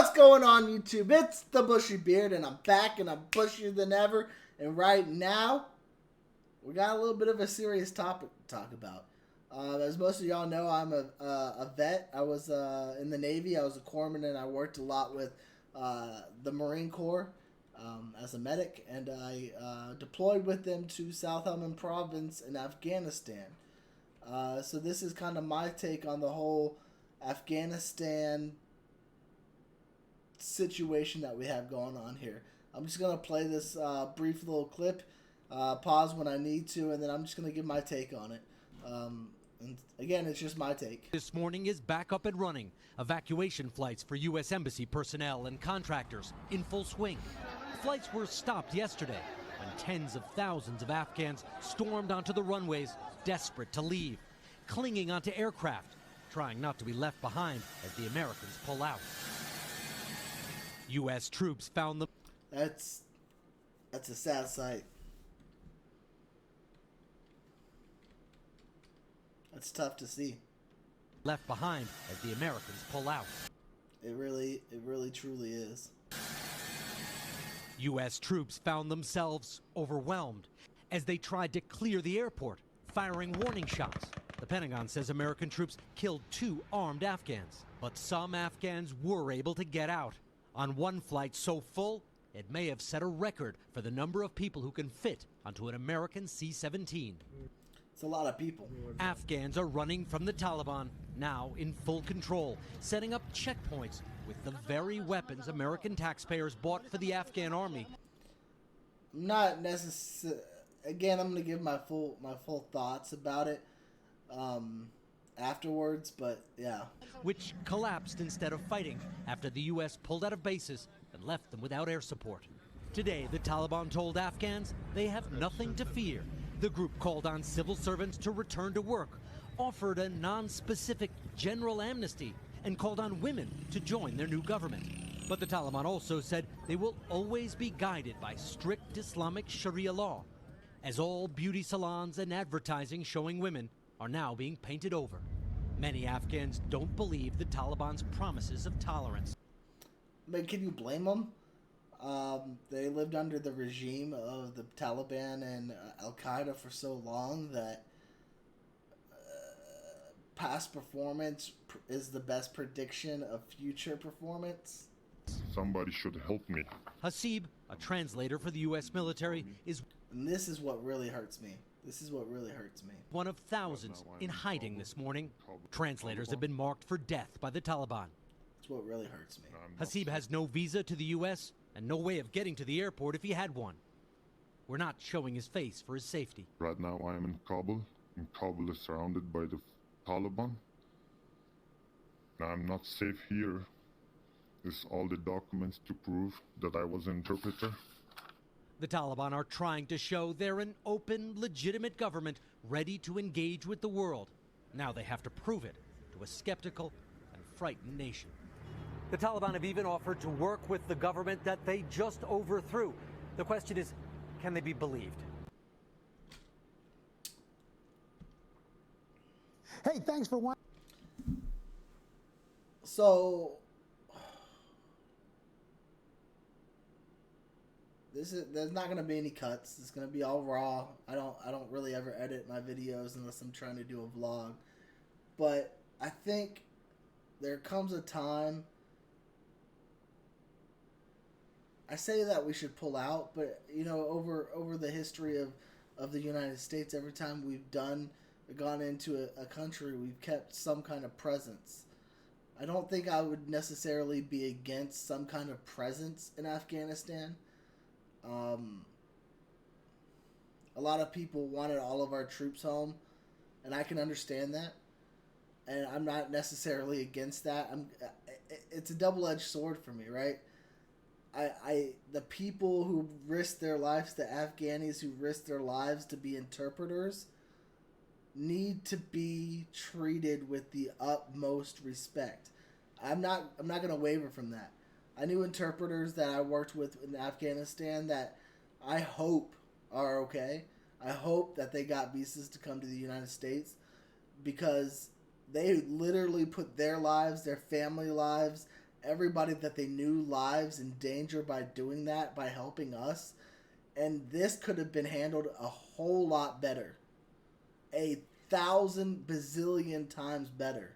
What's going on, YouTube? It's the Bushy Beard, and I'm back, and I'm bushier than ever. And right now, we got a little bit of a serious topic to talk about. As most of y'all know, I'm a vet. I was in the Navy. I was a corpsman, and I worked a lot with the Marine Corps as a medic. And I deployed with them to South Helmand Province in Afghanistan. So this is kind of my take on the whole Afghanistan situation that we have going on here. I'm just going to play this brief little clip, pause when I need to, and then I'm just going to give my take on it. And again, it's just my take. This morning is back up and running. Evacuation flights for U.S. Embassy personnel and contractors in full swing. Flights were stopped yesterday when tens of thousands of Afghans stormed onto the runways, desperate to leave, clinging onto aircraft, trying not to be left behind as the Americans pull out. U.S. troops found them. That's a sad sight. That's tough to see. Left behind as the Americans pull out. It really truly is. U.S. troops found themselves overwhelmed as they tried to clear the airport, firing warning shots. The Pentagon says American troops killed 2 armed Afghans, but some Afghans were able to get out. On one flight so full, it may have set a record for the number of people who can fit onto an American C-17. It's a lot of people. Afghans are running from the Taliban, now in full control, setting up checkpoints with the very weapons American taxpayers bought for the Afghan army. Not necessarily. Again, I'm going to give my full thoughts about it afterwards, but yeah. Which collapsed instead of fighting after the U.S. pulled out of bases and left them without air support. Today, the Taliban told Afghans they have nothing to fear. The group called on civil servants to return to work, offered a non-specific general amnesty, and called on women to join their new government. But the Taliban also said they will always be guided by strict Islamic Sharia law, as all beauty salons and advertising showing women are now being painted over. Many Afghans don't believe the Taliban's promises of tolerance. But can you blame them? They lived under the regime of the Taliban and Al-Qaeda for so long that past performance is the best prediction of future performance. Somebody should help me. Hasib, a translator for the U.S. military, is... And this is what really hurts me. This is what really hurts me. One of thousands in hiding this morning. Translators have been marked for death by the Taliban. That's what really hurts me. Hasib has no visa to the U.S. and no way of getting to the airport if he had one. We're not showing his face for his safety. Right now I am in Kabul, and Kabul is surrounded by the Taliban. I'm not safe here. This all the documents to prove that I was an interpreter. The Taliban are trying to show they're an open, legitimate government ready to engage with the world. Now they have to prove it to a skeptical and frightened nation. The Taliban have even offered to work with the government that they just overthrew. The question is, can they be believed? Hey, thanks for watching. So there's not gonna be any cuts. It's gonna be all raw. I don't really ever edit my videos unless I'm trying to do a vlog. But I think there comes a time. I say that we should pull out, but you know, over the history of the United States, every time we've gone into a country, we've kept some kind of presence. I don't think I would necessarily be against some kind of presence in Afghanistan. A lot of people wanted all of our troops home, and I can understand that. And I'm not necessarily against that. It's a double-edged sword for me, right? The people who risked their lives, the Afghanis who risked their lives to be interpreters, need to be treated with the utmost respect. I'm not going to waver from that. I knew interpreters that I worked with in Afghanistan that I hope are okay. I hope that they got visas to come to the United States because they literally put their lives, their family lives, everybody that they knew lives in danger by doing that, by helping us. And this could have been handled a whole lot better. 1,000 bazillion times better.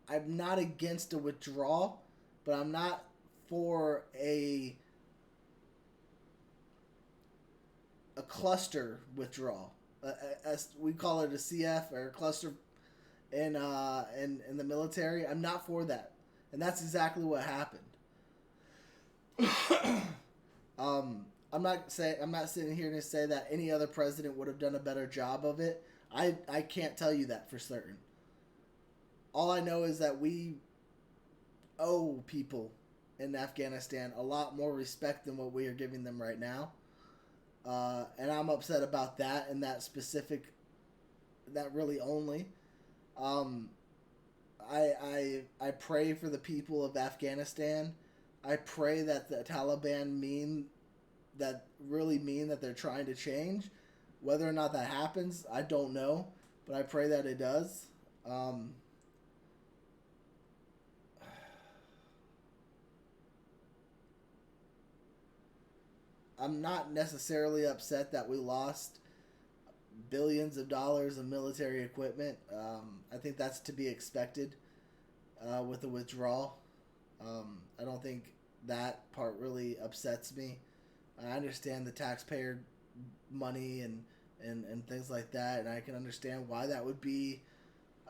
I'm not against a withdrawal, but I'm not for a cluster withdrawal. As we call it, a CF or a cluster in the military. I'm not for that, and that's exactly what happened. I'm not sitting here to say that any other president would have done a better job of it. I can't tell you that for certain. All I know is that we owe people in Afghanistan a lot more respect than what we are giving them right now. And I'm upset about that and that specific, that really only. I pray for the people of Afghanistan. I pray that the Taliban really mean that they're trying to change. Whether or not that happens, I don't know, but I pray that it does. I'm not necessarily upset that we lost billions of dollars of military equipment. I think that's to be expected with the withdrawal. I don't think that part really upsets me. I understand the taxpayer money and things like that, and I can understand why that would be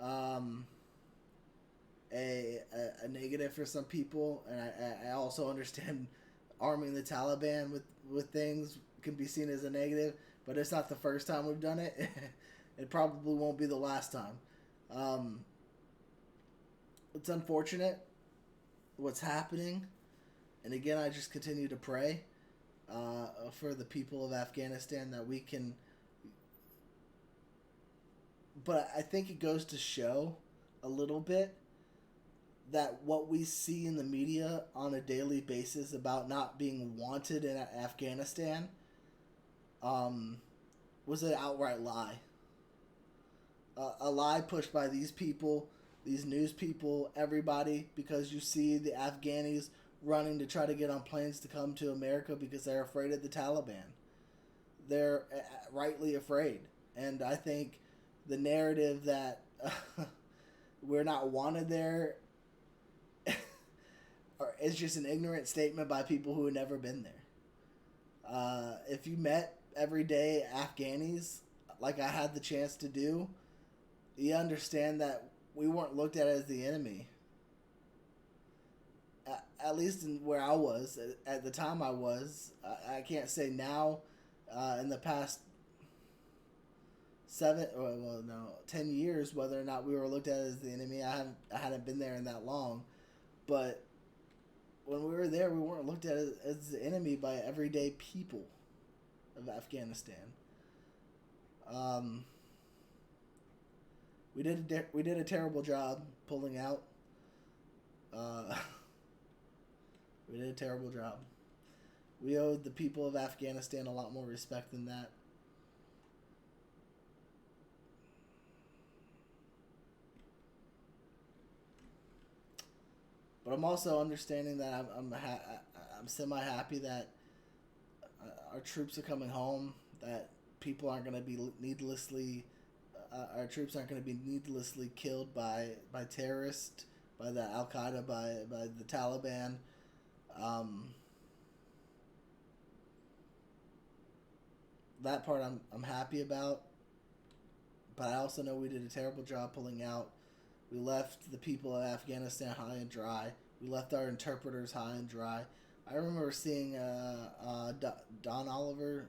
a negative for some people, and I also understand arming the Taliban with things can be seen as a negative, but it's not the first time we've done it. It probably won't be the last time. It's unfortunate what's happening, and again, I just continue to pray for the people of Afghanistan that we can. But I think it goes to show a little bit that what we see in the media on a daily basis about not being wanted in Afghanistan was an outright lie. A lie pushed by these people, these news people, everybody, because you see the Afghanis running to try to get on planes to come to America because they're afraid of the Taliban. They're rightly afraid. And I think the narrative that we're not wanted there is just an ignorant statement by people who have never been there. If you met everyday Afghanis, like I had the chance to do, you understand that we weren't looked at as the enemy. At least in where I was, at the time I was. I can't say now, in the past 10 years, whether or not we were looked at as the enemy. I hadn't been there in that long. But when we were there, we weren't looked at as the enemy by everyday people of Afghanistan. We did a terrible job pulling out. We did a terrible job. We owed the people of Afghanistan a lot more respect than that. But I'm also understanding that I'm semi-happy that our troops are coming home, that people aren't going to be needlessly... our troops aren't going to be needlessly killed by terrorists, by the Al-Qaeda, by the Taliban. That part I'm happy about, but I also know we did a terrible job pulling out. We left the people of Afghanistan high and dry. We left our interpreters high and dry. I remember seeing John Oliver,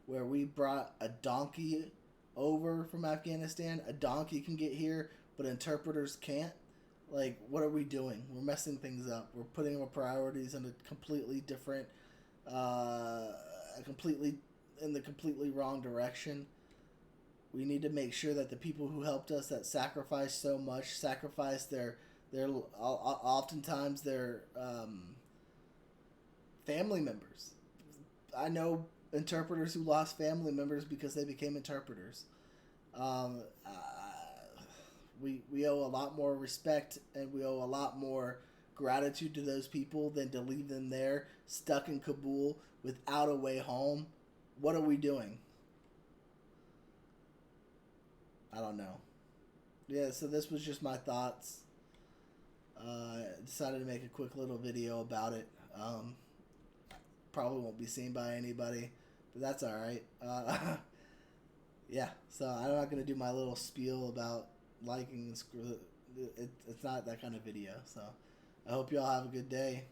where we brought a donkey over from Afghanistan. A donkey can get here, but interpreters can't. Like, what are we doing? We're messing things up. We're putting our priorities in a completely different, in the completely wrong direction. We need to make sure that the people who helped us, that sacrificed so much, sacrificed their oftentimes their family members. I know interpreters who lost family members because they became interpreters. We owe a lot more respect, and we owe a lot more gratitude to those people than to leave them there stuck in Kabul without a way home. What are we doing? I don't know. Yeah, so this was just my thoughts. Decided to make a quick little video about it. Probably won't be seen by anybody, but that's all right. Yeah, so I'm not going to do my little spiel about liking and screw it. It's not that kind of video. So I hope y'all have a good day.